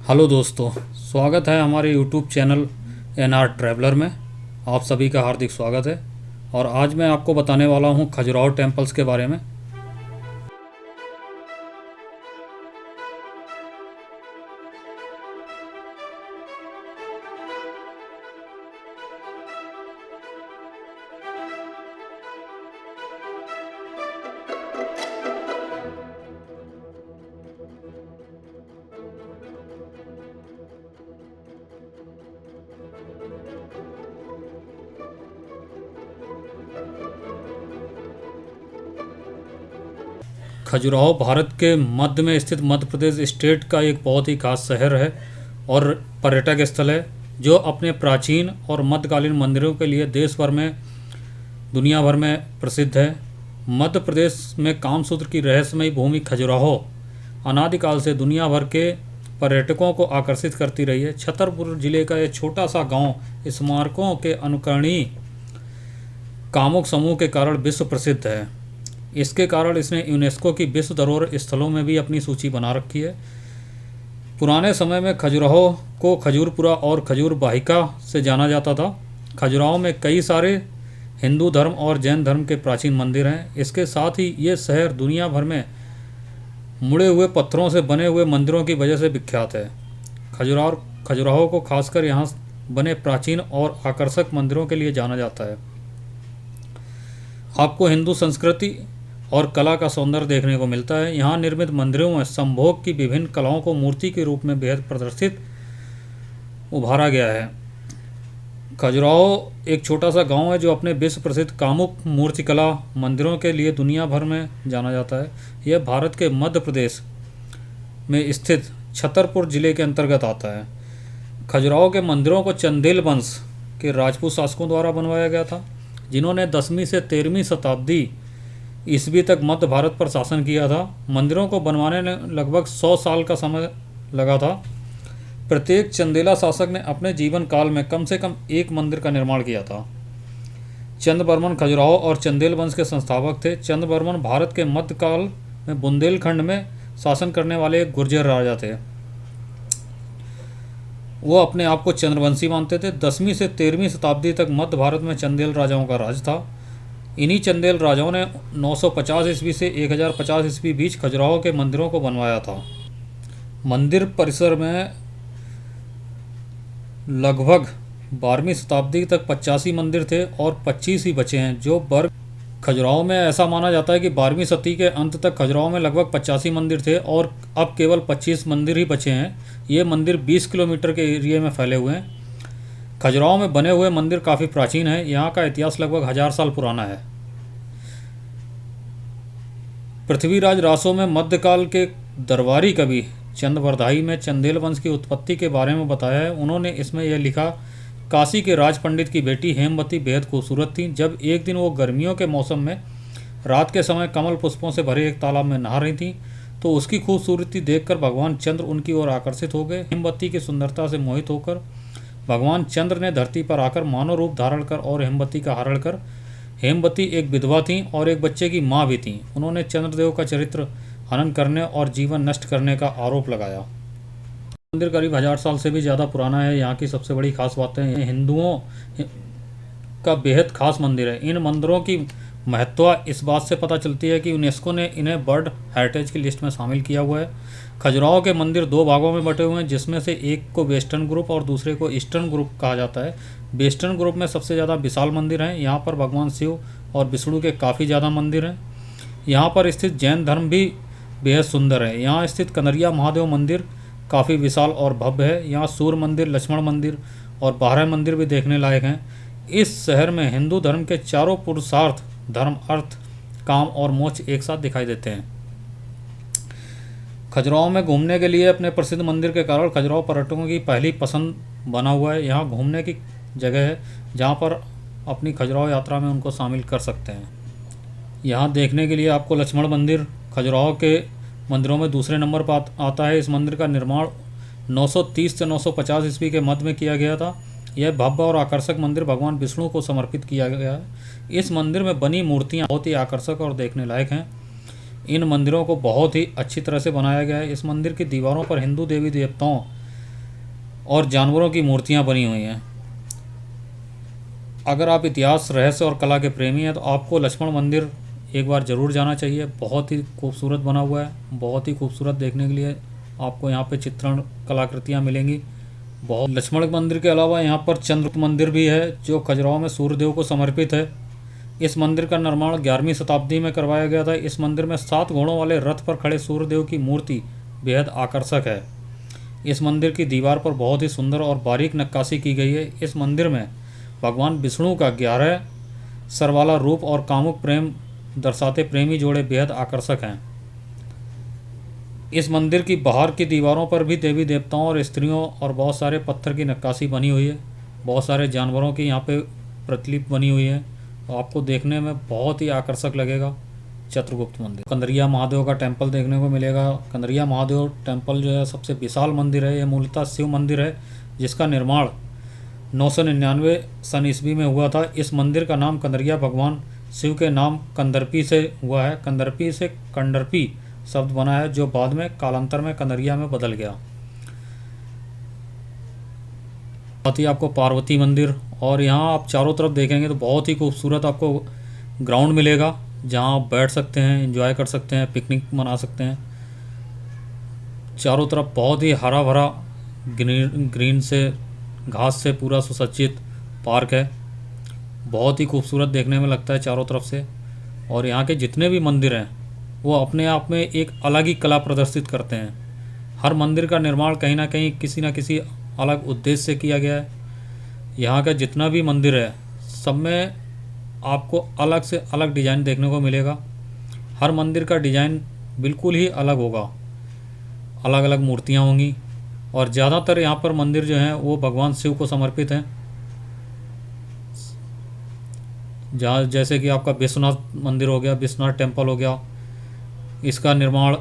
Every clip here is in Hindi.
हेलो दोस्तों, स्वागत है हमारे यूट्यूब चैनल एनआर ट्रैवलर में। आप सभी का हार्दिक स्वागत है। और आज मैं आपको बताने वाला हूँ खजुराहो टेम्पल्स के बारे में। खजुराहो भारत के मध्य में स्थित मध्य प्रदेश स्टेट का एक बहुत ही खास शहर है और पर्यटक स्थल है, जो अपने प्राचीन और मध्यकालीन मंदिरों के लिए देश भर में, दुनिया भर में प्रसिद्ध है। मध्य प्रदेश में कामसूत्र की रहस्यमयी भूमि खजुराहो अनादिकाल से दुनिया भर के पर्यटकों को आकर्षित करती रही है। छतरपुर जिले का एक छोटा सा गांव स्मारकों के अनुकरणीय कामुक समूह के कारण विश्व प्रसिद्ध है। इसके कारण इसने यूनेस्को की विश्व धरोहर स्थलों में भी अपनी सूची बना रखी है। पुराने समय में खजुराहो को खजूरपुरा और खजूर बाहिका से जाना जाता था। खजुराहो में कई सारे हिंदू धर्म और जैन धर्म के प्राचीन मंदिर हैं। इसके साथ ही ये शहर दुनिया भर में मुड़े हुए पत्थरों से बने हुए मंदिरों की वजह से विख्यात है। खजुराहो को खासकर यहाँ बने प्राचीन और आकर्षक मंदिरों के लिए जाना जाता है। आपको हिंदू संस्कृति और कला का सौंदर्य देखने को मिलता है। यहाँ निर्मित मंदिरों में संभोग की विभिन्न कलाओं को मूर्ति के रूप में बेहद प्रदर्शित उभारा गया है। खजुराहो एक छोटा सा गांव है जो अपने विश्व प्रसिद्ध कामुक मूर्तिकला मंदिरों के लिए दुनिया भर में जाना जाता है। यह भारत के मध्य प्रदेश में स्थित छतरपुर जिले के अंतर्गत आता है। खजुराहो के मंदिरों को चंदेल वंश के राजपूत शासकों द्वारा बनवाया गया था, जिन्होंने 10वीं से 13वीं शताब्दी ईस्वी तक मध्य भारत पर शासन किया था। मंदिरों को बनवाने में लगभग 100 साल का समय लगा था। प्रत्येक चंदेला शासक ने अपने जीवन काल में कम से कम एक मंदिर का निर्माण किया था। चंद्रवर्मन खजुराहो और चंदेल वंश के संस्थापक थे। चंद्रवर्मन भारत के मध्यकाल में बुंदेलखंड में शासन करने वाले एक गुर्जर राजा थे। वो अपने आप को चंद्रवंशी मानते थे। 10वीं से 13वीं शताब्दी तक मध्य भारत में चंदेल राजाओं का राज था। इन्हीं चंदेल राजाओं ने 950 ईस्वी से 1050 ईस्वी बीच खजुराहो के मंदिरों को बनवाया था। मंदिर परिसर में लगभग 12वीं शताब्दी तक 85 मंदिर थे और 25 ही बचे हैं जो वर्ग खजुराहो में। ऐसा माना जाता है कि 12वीं सदी के अंत तक खजुराहो में लगभग 85 मंदिर थे और अब केवल 25 मंदिर ही बचे हैं। ये मंदिर 20 किलोमीटर के एरिया में फैले हुए हैं। खजुराहो में बने हुए मंदिर काफ़ी प्राचीन है। यहाँ का इतिहास लगभग 1000 साल पुराना है। पृथ्वीराज रासो में मध्यकाल के दरबारी कवि चंदवरदाई में चंदेल वंश की उत्पत्ति के बारे में बताया है। उन्होंने इसमें यह लिखा, काशी के राज पंडित की बेटी हेमवती बेहद खूबसूरत थी। जब एक दिन वो गर्मियों के मौसम में रात के समय कमल पुष्पों से भरे एक तालाब में नहा रही थी, तो उसकी खूबसूरती देखकर भगवान चंद्र उनकी ओर आकर्षित हो गए। हेमवती की सुंदरता से मोहित होकर भगवान चंद्र ने धरती पर आकर मानव रूप धारण कर और हेमवती का हरण कर, हेमवती एक विधवा थी और एक बच्चे की माँ भी थी। उन्होंने चंद्रदेव का चरित्र हनन करने और जीवन नष्ट करने का आरोप लगाया। मंदिर करीब 1000 साल से भी ज़्यादा पुराना है। यहाँ की सबसे बड़ी खास बातें, हिंदुओं का बेहद खास मंदिर है। इन मंदिरों की महत्ता इस बात से पता चलती है कि यूनेस्को ने इन्हें वर्ल्ड हेरिटेज की लिस्ट में शामिल किया हुआ है। खजुराहो के मंदिर 2 भागों में बटे हुए हैं, जिसमें से एक को वेस्टर्न ग्रुप और दूसरे को ईस्टर्न ग्रुप कहा जाता है। वेस्टर्न ग्रुप में सबसे ज़्यादा विशाल मंदिर हैं। यहाँ पर भगवान शिव और विष्णु के काफ़ी ज़्यादा मंदिर हैं। यहाँ पर स्थित जैन धर्म भी बेहद सुंदर है। यहाँ स्थित कनरिया महादेव मंदिर काफ़ी विशाल और भव्य है। यहाँ सूर्य मंदिर, लक्ष्मण मंदिर और बारह मंदिर भी देखने लायक हैं। इस शहर में हिंदू धर्म के चारों पुरुषार्थ, धर्म, अर्थ, काम और मोक्ष एक साथ दिखाई देते हैं। खजुराहो में घूमने के लिए अपने प्रसिद्ध मंदिर के कारण खजुराहो पर्यटकों की पहली पसंद बना हुआ है। यहाँ घूमने की जगह है जहाँ पर अपनी खजुराहो यात्रा में उनको शामिल कर सकते हैं। यहाँ देखने के लिए आपको लक्ष्मण मंदिर खजुराहो के मंदिरों में दूसरे नंबर पर आता है। इस मंदिर का निर्माण 930 से 950 ईस्वी के मध्य में किया गया था। यह भव्य और आकर्षक मंदिर भगवान विष्णु को समर्पित किया गया है। इस मंदिर में बनी मूर्तियाँ बहुत ही आकर्षक और देखने लायक हैं। इन मंदिरों को बहुत ही अच्छी तरह से बनाया गया है। इस मंदिर की दीवारों पर हिंदू देवी देवताओं और जानवरों की मूर्तियां बनी हुई हैं। अगर आप इतिहास, रहस्य और कला के प्रेमी हैं तो आपको लक्ष्मण मंदिर एक बार ज़रूर जाना चाहिए। बहुत ही खूबसूरत बना हुआ है, बहुत ही खूबसूरत देखने के लिए आपको यहाँ पे चित्रण कलाकृतियाँ मिलेंगी। बहुत लक्ष्मण मंदिर के अलावा यहाँ पर चंद्रगुप्त मंदिर भी है जो खजुराहो में सूर्यदेव को समर्पित है। इस मंदिर का निर्माण 11वीं शताब्दी में करवाया गया था। इस मंदिर में 7 घोड़ों वाले रथ पर खड़े सूर्यदेव की मूर्ति बेहद आकर्षक है। इस मंदिर की दीवार पर बहुत ही सुंदर और बारीक नक्काशी की गई है। इस मंदिर में भगवान विष्णु का 11 सर वाला रूप और कामुक प्रेम दर्शाते प्रेमी जोड़े बेहद आकर्षक हैं। इस मंदिर की बाहर की दीवारों पर भी देवी देवताओं और स्त्रियों और बहुत सारे पत्थर की नक्काशी बनी हुई है। बहुत सारे जानवरों की यहाँ पे प्रतिलिपि बनी हुई है, तो आपको देखने में बहुत ही आकर्षक लगेगा। चित्रगुप्त मंदिर, कंदरिया महादेव का टेम्पल देखने को मिलेगा। कंदरिया महादेव टेम्पल जो है सबसे विशाल मंदिर है। यह मूलतः शिव मंदिर है जिसका निर्माण 999 सन ईस्वी में हुआ था। इस मंदिर का नाम कंदरिया भगवान शिव के नाम कंदर्पी से हुआ है। कंदर्पी से कंडरपी शब्द बना है जो बाद में कालांतर में कंदरिया में बदल गया। साथ ही आपको पार्वती मंदिर, और यहाँ आप चारों तरफ देखेंगे तो बहुत ही खूबसूरत आपको ग्राउंड मिलेगा जहाँ आप बैठ सकते हैं, एंजॉय कर सकते हैं, पिकनिक मना सकते हैं। चारों तरफ बहुत ही हरा भरा ग्रीन से, घास से पूरा सुसज्जित पार्क है। बहुत ही खूबसूरत देखने में लगता है चारों तरफ से। और यहाँ के जितने भी मंदिर हैं वो अपने आप में एक अलग ही कला प्रदर्शित करते हैं। हर मंदिर का निर्माण कहीं ना कहीं किसी न किसी अलग उद्देश्य से किया गया है। यहाँ का जितना भी मंदिर है सब में आपको अलग से अलग डिज़ाइन देखने को मिलेगा। हर मंदिर का डिज़ाइन बिल्कुल ही अलग होगा, अलग अलग मूर्तियाँ होंगी। और ज़्यादातर यहाँ पर मंदिर जो हैं वो भगवान शिव को समर्पित हैं। जहाँ जैसे कि आपका विश्वनाथ मंदिर हो गया, विश्वनाथ टेम्पल हो गया, इसका निर्माण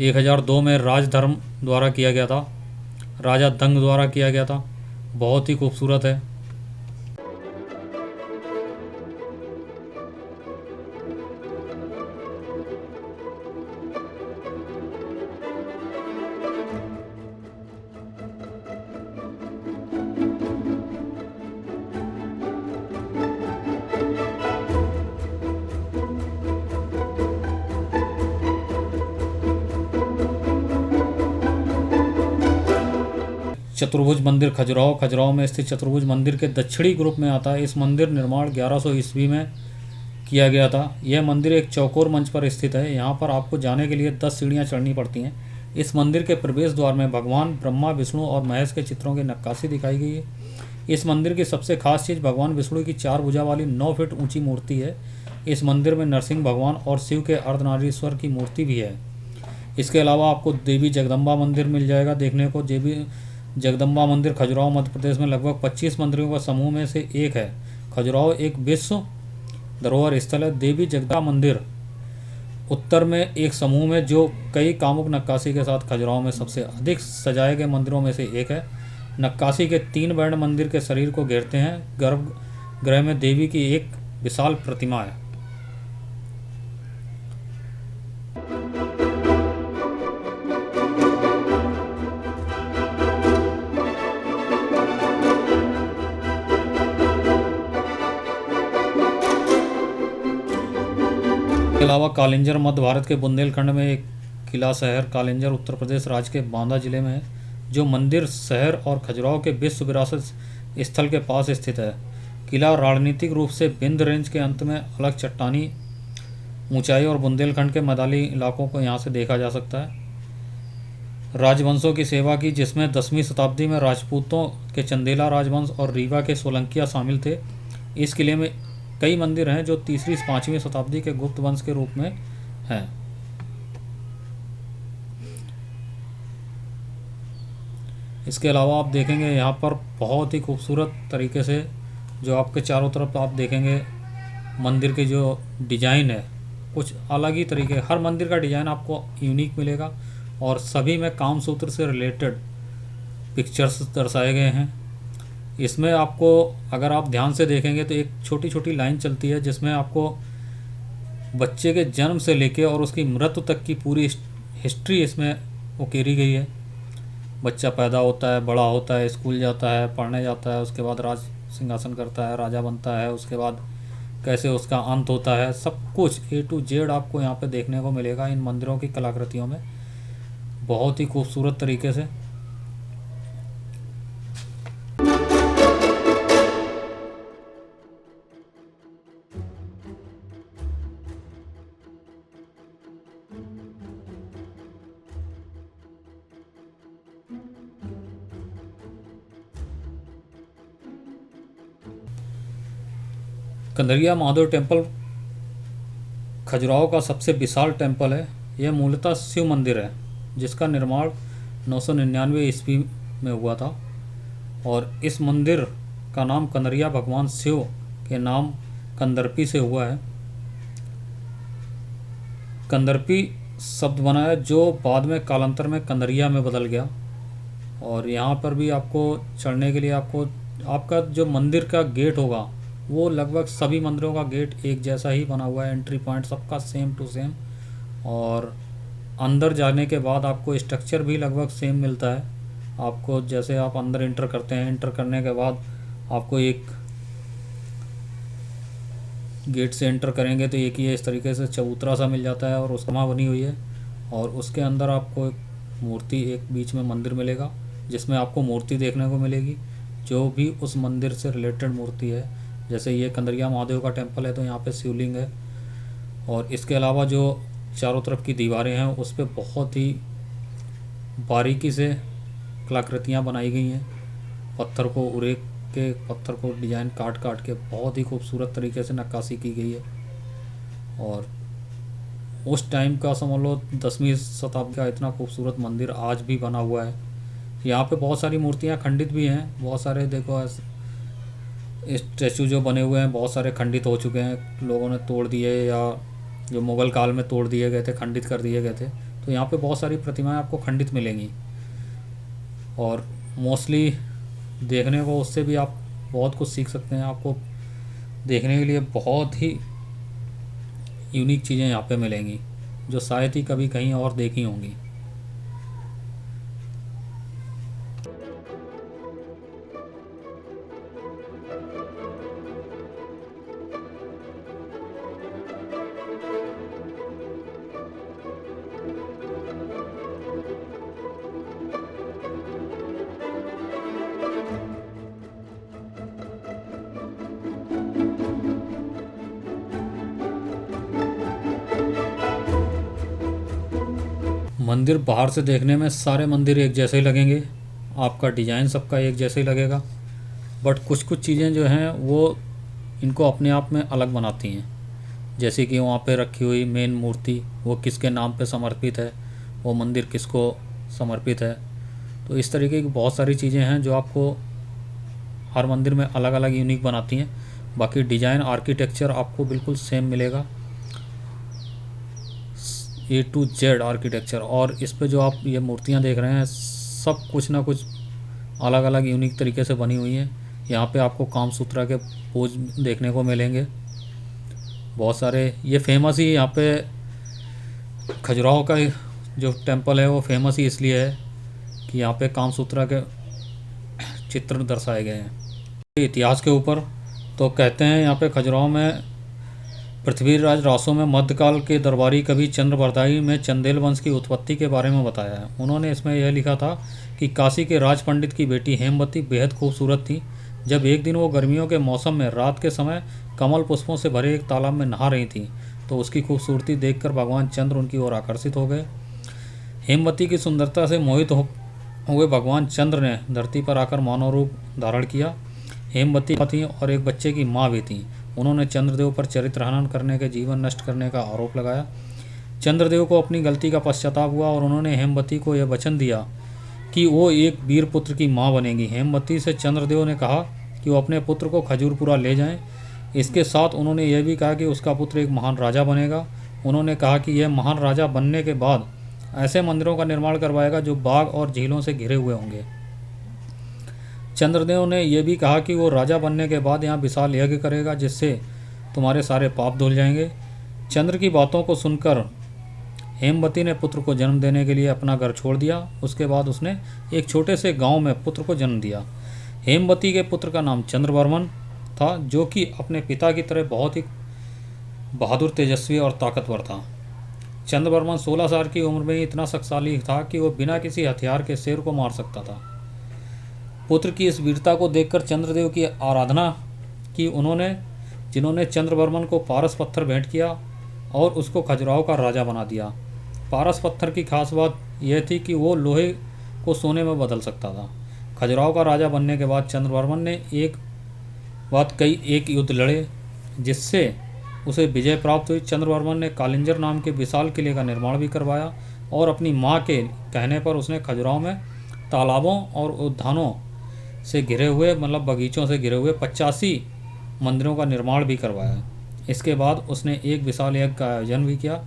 1002 में राजधर्म द्वारा किया गया था, राजा दंग द्वारा किया गया था। बहुत ही खूबसूरत है। चतुर्भुज मंदिर खजुराहो, खजुराहो में स्थित चतुर्भुज मंदिर के दक्षिणी ग्रुप में आता है। इस मंदिर निर्माण 1100 ईस्वी में किया गया था। यह मंदिर एक चौकोर मंच पर स्थित है। यहाँ पर आपको जाने के लिए 10 सीढ़ियाँ चढ़नी पड़ती हैं। इस मंदिर के प्रवेश द्वार में भगवान ब्रह्मा, विष्णु और महेश के चित्रों की नक्काशी दिखाई गई है। इस मंदिर की सबसे खास चीज़ भगवान विष्णु की 4 भुजा वाली 9 फीट ऊंची मूर्ति है। इस मंदिर में नरसिंह भगवान और शिव के अर्धनारीश्वर की मूर्ति भी है। इसके अलावा आपको देवी जगदम्बा मंदिर मिल जाएगा देखने को। देवी जगदम्बा मंदिर खजुराहो मध्य प्रदेश में लगभग 25 मंदिरों का समूह में से एक है। खजुराहो एक विश्व धरोहर स्थल है। देवी जगदम्बा मंदिर उत्तर में एक समूह में जो कई कामुक नक्काशी के साथ खजुराहो में सबसे अधिक सजाए गए मंदिरों में से एक है। नक्काशी के 3 वर्ण मंदिर के शरीर को घेरते हैं। गर्भगृह में देवी की एक विशाल प्रतिमा है। के अलावा कालिंजर मध्य भारत के बुंदेलखंड में एक किला शहर कालिंजर उत्तर प्रदेश राज्य के बांदा जिले में है, जो मंदिर शहर और खजुराहो के विश्व विरासत स्थल के पास स्थित है। किला रणनीतिक रूप से विंध्य रेंज के अंत में अलग चट्टानी ऊंचाई और बुंदेलखंड के मैदानी इलाकों को यहाँ से देखा जा सकता है। राजवंशों की सेवा की, जिसमें 10वीं शताब्दी में राजपूतों के चंदेला राजवंश और रीवा के सोलंकिया शामिल थे। इस किले में कई मंदिर हैं जो 3वीं से 5वीं शताब्दी के गुप्त वंश के रूप में हैं। इसके अलावा आप देखेंगे यहाँ पर बहुत ही खूबसूरत तरीके से जो आपके चारों तरफ आप देखेंगे मंदिर के जो डिज़ाइन है कुछ अलग ही तरीके, हर मंदिर का डिज़ाइन आपको यूनिक मिलेगा और सभी में कामसूत्र से रिलेटेड पिक्चर्स दर्शाए गए हैं। इसमें आपको अगर आप ध्यान से देखेंगे तो एक छोटी छोटी लाइन चलती है जिसमें आपको बच्चे के जन्म से लेके और उसकी मृत्यु तक की पूरी हिस्ट्री इसमें उकेरी गई है। बच्चा पैदा होता है, बड़ा होता है, स्कूल जाता है, पढ़ने जाता है, उसके बाद राज सिंहासन करता है, राजा बनता है, उसके बाद कैसे उसका अंत होता है, सब कुछ A to Z आपको यहाँ पे देखने को मिलेगा इन मंदिरों की कलाकृतियों में, बहुत ही खूबसूरत तरीके से। कंदरिया महादेव टेम्पल खजुराहो का सबसे विशाल टेम्पल है। यह मूलतः शिव मंदिर है जिसका निर्माण 999 ईस्वी में हुआ था, और इस मंदिर का नाम कंदरिया भगवान शिव के नाम कंदर्पी से हुआ है। कंदर्पी शब्द बना है जो बाद में कालांतर में कंदरिया में बदल गया। और यहाँ पर भी आपको चढ़ने के लिए आपका जो मंदिर का गेट होगा वो लगभग सभी मंदिरों का गेट एक जैसा ही बना हुआ है, एंट्री पॉइंट सबका सेम टू सेम। और अंदर जाने के बाद आपको स्ट्रक्चर भी लगभग सेम मिलता है। आपको जैसे आप अंदर इंटर करते हैं, इंटर करने के बाद आपको एक गेट से एंटर करेंगे तो एक ये इस तरीके से चबूतरा सा मिल जाता है और उसमा बनी हुई है, और उसके अंदर आपको एक मूर्ति, एक बीच में मंदिर मिलेगा जिसमें आपको मूर्ति देखने को मिलेगी जो भी उस मंदिर से रिलेटेड मूर्ति है। जैसे ये कंदरिया महादेव का टेम्पल है तो यहाँ पे शिवलिंग है, और इसके अलावा जो चारों तरफ की दीवारें हैं उस पर बहुत ही बारीकी से कलाकृतियाँ बनाई गई हैं। पत्थर को उरेक के, पत्थर को डिजाइन काट काट के बहुत ही खूबसूरत तरीके से नक्काशी की गई है। और उस टाइम का समझ लो 10वीं शताब्दी का इतना खूबसूरत मंदिर आज भी बना हुआ है। यहाँ पे बहुत सारी मूर्तियाँ खंडित भी हैं, बहुत सारे देखो स्टैचू जो बने हुए हैं बहुत सारे खंडित हो चुके हैं, लोगों ने तोड़ दिए या जो मुग़ल काल में तोड़ दिए गए थे, खंडित कर दिए गए थे। तो यहाँ पे बहुत सारी प्रतिमाएं आपको खंडित मिलेंगी, और मोस्टली देखने को उससे भी आप बहुत कुछ सीख सकते हैं। आपको देखने के लिए बहुत ही यूनिक चीज़ें यहाँ पे मिलेंगी जो शायद ही कभी कहीं और देखी होंगी। मंदिर बाहर से देखने में सारे मंदिर एक जैसे ही लगेंगे, आपका डिज़ाइन सबका एक जैसे ही लगेगा, बट कुछ कुछ चीज़ें जो हैं वो इनको अपने आप में अलग बनाती हैं। जैसे कि वहाँ पे रखी हुई मेन मूर्ति वो किसके नाम पे समर्पित है, वो मंदिर किसको समर्पित है। तो इस तरीके की बहुत सारी चीज़ें हैं जो आपको हर मंदिर में अलग अलग यूनिक बनाती हैं। बाकी डिज़ाइन आर्किटेक्चर आपको बिल्कुल सेम मिलेगा, A to Z आर्किटेक्चर। और इस पे जो आप ये मूर्तियाँ देख रहे हैं सब कुछ ना कुछ अलग अलग यूनिक तरीके से बनी हुई हैं। यहाँ पे आपको कामसूत्रा के पोज देखने को मिलेंगे बहुत सारे। ये फेमस ही यहाँ पे खजुराहो का जो टेम्पल है वो फेमस ही इसलिए है कि यहाँ पे कामसूत्रा के चित्र दर्शाए गए हैं। इतिहास के ऊपर तो कहते हैं यहाँ पे खजुराहो में पृथ्वीराज रासो में मध्यकाल के दरबारी कवि चंद्रबरदाई में चंदेल वंश की उत्पत्ति के बारे में बताया है। उन्होंने इसमें यह लिखा था कि काशी के राज पंडित की बेटी हेमवती बेहद खूबसूरत थी। जब एक दिन वो गर्मियों के मौसम में रात के समय कमल पुष्पों से भरे एक तालाब में नहा रही थी तो उसकी खूबसूरती देखकर भगवान चंद्र उनकी ओर आकर्षित हो गए। हेमवती की सुंदरता से मोहित हुए भगवान चंद्र ने धरती पर आकर मानव रूप धारण किया। हेमवती थी और एक बच्चे की माँ भी थी। उन्होंने चंद्रदेव पर चरित्रहनन करने के, जीवन नष्ट करने का आरोप लगाया। चंद्रदेव को अपनी गलती का पश्चाताप हुआ और उन्होंने हेमवती को यह वचन दिया कि वो एक वीर पुत्र की माँ बनेगी। हेमवती से चंद्रदेव ने कहा कि वो अपने पुत्र को खजूरपुरा ले जाएं। इसके साथ उन्होंने यह भी कहा कि उसका पुत्र एक महान राजा बनेगा। उन्होंने कहा कि यह महान राजा बनने के बाद ऐसे मंदिरों का निर्माण करवाएगा जो बाग और झीलों से घिरे हुए होंगे। चंद्रदेव ने यह भी कहा कि वो राजा बनने के बाद यहाँ विशाल यज्ञ करेगा जिससे तुम्हारे सारे पाप धुल जाएंगे। चंद्र की बातों को सुनकर हेमवती ने पुत्र को जन्म देने के लिए अपना घर छोड़ दिया। उसके बाद उसने एक छोटे से गांव में पुत्र को जन्म दिया। हेमवती के पुत्र का नाम चंद्रवर्मन था, जो कि अपने पिता की तरह बहुत ही बहादुर, तेजस्वी और ताकतवर था। चंद्रवर्मन 16 साल की उम्र में ही इतना शक्तिशाली था कि वो बिना किसी हथियार के शेर को मार सकता था। पुत्र की इस वीरता को देखकर चंद्रदेव की आराधना की उन्होंने, जिन्होंने चंद्रवर्मन को पारस पत्थर भेंट किया और उसको खजुराहो का राजा बना दिया। पारस पत्थर की खास बात यह थी कि वो लोहे को सोने में बदल सकता था। खजुराहो का राजा बनने के बाद चंद्रवर्मन ने एक युद्ध लड़े, जिससे उसे विजय प्राप्त हुई। चंद्रवर्मन ने कालिंजर नाम के विशाल किले का निर्माण भी करवाया और अपनी माँ के कहने पर उसने खजुराहो में तालाबों और उद्यानों से घिरे हुए, मतलब बगीचों से घिरे हुए 85 मंदिरों का निर्माण भी करवाया। इसके बाद उसने एक विशाल यज्ञ का आयोजन भी किया,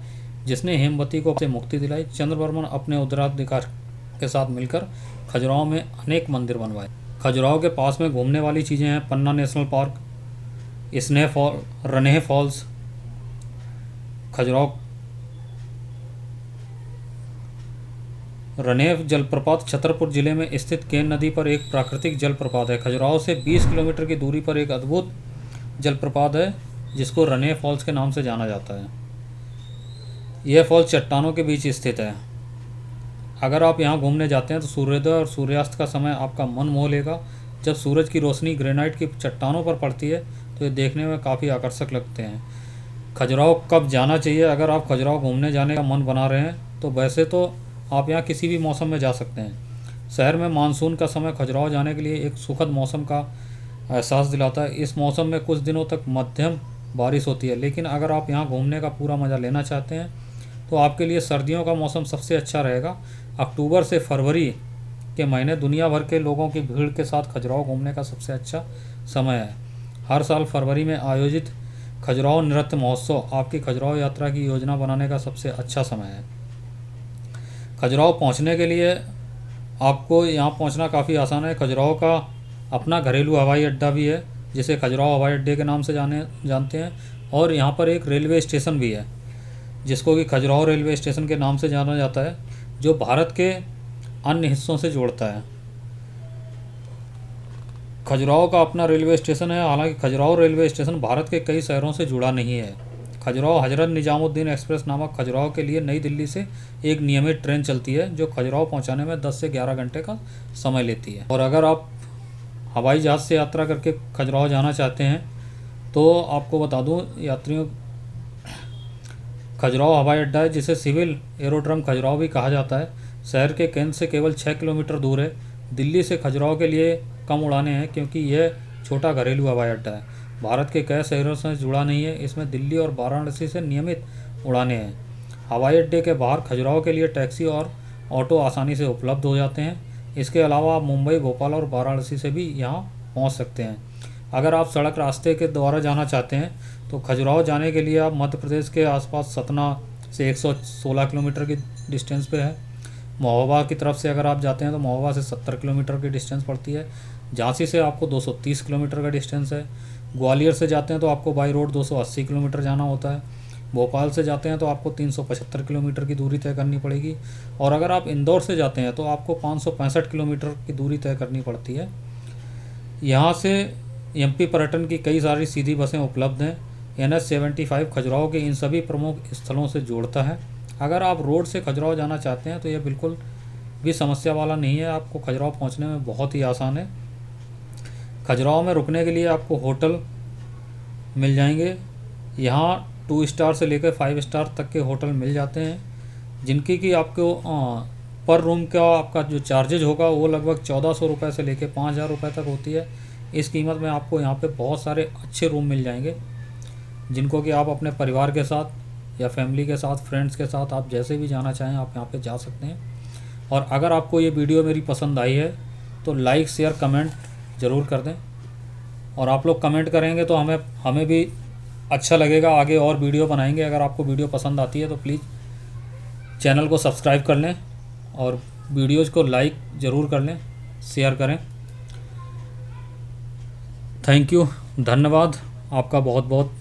जिसने हेमवती को से मुक्ति दिलाई। चंद्रवर्मन अपने उत्तराधिकार के साथ मिलकर खजुराहो में अनेक मंदिर बनवाए। खजुराहो के पास में घूमने वाली चीज़ें हैं पन्ना नेशनल पार्क, रनेह फॉल्स, खजुराहो रनेह जलप्रपात छतरपुर जिले में स्थित केन नदी पर एक प्राकृतिक जलप्रपात है। खजुराहो से 20 किलोमीटर की दूरी पर एक अद्भुत जलप्रपात है, जिसको रनेह फॉल्स के नाम से जाना जाता है। यह फॉल्स चट्टानों के बीच स्थित है। अगर आप यहाँ घूमने जाते हैं तो सूर्योदय और सूर्यास्त का समय आपका मन मोह लेगा। जब सूरज की रोशनी ग्रेनाइट की चट्टानों पर पड़ती है तो ये देखने में काफ़ी आकर्षक लगते हैं। खजुराहो कब जाना चाहिए? अगर आप खजुराहो घूमने जाने का मन बना रहे हैं तो वैसे तो आप यहाँ किसी भी मौसम में जा सकते हैं। शहर में मानसून का समय खजुराहो जाने के लिए एक सुखद मौसम का एहसास दिलाता है। इस मौसम में कुछ दिनों तक मध्यम बारिश होती है, लेकिन अगर आप यहाँ घूमने का पूरा मज़ा लेना चाहते हैं तो आपके लिए सर्दियों का मौसम सबसे अच्छा रहेगा। अक्टूबर से फरवरी के महीने दुनिया भर के लोगों की भीड़ के साथ खजुराहो घूमने का सबसे अच्छा समय है। हर साल फरवरी में आयोजित खजुराहो नृत्य महोत्सव आपकी खजुराहो यात्रा की योजना बनाने का सबसे अच्छा समय है। खजुराहो पहुंचने के लिए आपको यहाँ पहुंचना काफ़ी आसान है। खजुराहो का अपना घरेलू हवाई अड्डा भी है, जिसे खजुराहो हवाई अड्डे के नाम से जानते हैं, और यहाँ पर एक रेलवे स्टेशन भी है, जिसको कि खजुराहो रेलवे स्टेशन के नाम से जाना जाता है, जो भारत के अन्य हिस्सों से जोड़ता है। खजुराहो का अपना रेलवे स्टेशन है। हालांकि खजुराहो रेलवे स्टेशन भारत के कई शहरों से जुड़ा नहीं है। खजुराहो हजरत निजामुद्दीन एक्सप्रेस नामक खजुराहो के लिए नई दिल्ली से एक नियमित ट्रेन चलती है, जो खजुराहो पहुंचाने में 10 से 11 घंटे का समय लेती है। और अगर आप हवाई जहाज़ से यात्रा करके खजुराहो जाना चाहते हैं तो आपको बता दूं यात्रियों, खजुराहो हवाई अड्डा है, जिसे सिविल एरोड्रम खजुराहो भी कहा जाता है, शहर के केंद्र से केवल 6 किलोमीटर दूर है। दिल्ली से खजुराहो के लिए कम उड़ानें हैं क्योंकि यह छोटा घरेलू हवाई अड्डा है। भारत के कई शहरों से जुड़ा नहीं है। इसमें दिल्ली और वाराणसी से नियमित उड़ानें हैं। हवाई अड्डे के बाहर खजुराहो के लिए टैक्सी और ऑटो आसानी से उपलब्ध हो जाते हैं। इसके अलावा आप मुंबई, भोपाल और वाराणसी से भी यहाँ पहुँच सकते हैं। अगर आप सड़क रास्ते के द्वारा जाना चाहते हैं तो खजुराहो जाने के लिए आप मध्य प्रदेश के आसपास सतना से 116 किलोमीटर की डिस्टेंस पे है। महोबा की तरफ से अगर आप जाते हैं तो महोबा से 70 किलोमीटर की डिस्टेंस पड़ती है। झांसी से आपको 230 किलोमीटर का डिस्टेंस है। ग्वालियर से जाते हैं तो आपको बाई रोड 280 किलोमीटर जाना होता है। भोपाल से जाते हैं तो आपको 375 किलोमीटर की दूरी तय करनी पड़ेगी। और अगर आप इंदौर से जाते हैं तो आपको 565 किलोमीटर की दूरी तय करनी पड़ती है। यहाँ से एमपी पर्यटन की कई सारी सीधी बसें उपलब्ध हैं। NH-75 खजुराहो के इन सभी प्रमुख स्थलों से जोड़ता है। अगर आप रोड से खजुराहो जाना चाहते हैं तो यह बिल्कुल भी समस्या वाला नहीं है। आपको खजुराहो पहुंचने में बहुत ही आसान है। खजुराहो में रुकने के लिए आपको होटल मिल जाएंगे। यहाँ 2 स्टार से लेकर 5 स्टार तक के होटल मिल जाते हैं, जिनकी कि आपको पर रूम का आपका जो चार्जेज होगा वो लगभग 1400 रुपये से लेकर 5000 रुपये तक होती है। इस कीमत में आपको यहाँ पे बहुत सारे अच्छे रूम मिल जाएंगे, जिनको कि आप अपने परिवार के साथ या फैमिली के साथ, फ्रेंड्स के साथ, आप जैसे भी जाना चाहें आप यहाँ पे जा सकते हैं। और अगर आपको ये वीडियो मेरी पसंद आई है तो लाइक, शेयर, कमेंट ज़रूर कर दें। और आप लोग कमेंट करेंगे तो हमें भी अच्छा लगेगा, आगे और वीडियो बनाएंगे। अगर आपको वीडियो पसंद आती है तो प्लीज़ चैनल को सब्सक्राइब कर लें और वीडियोज़ को लाइक ज़रूर कर लें, शेयर करें। थैंक यू, धन्यवाद आपका बहुत बहुत।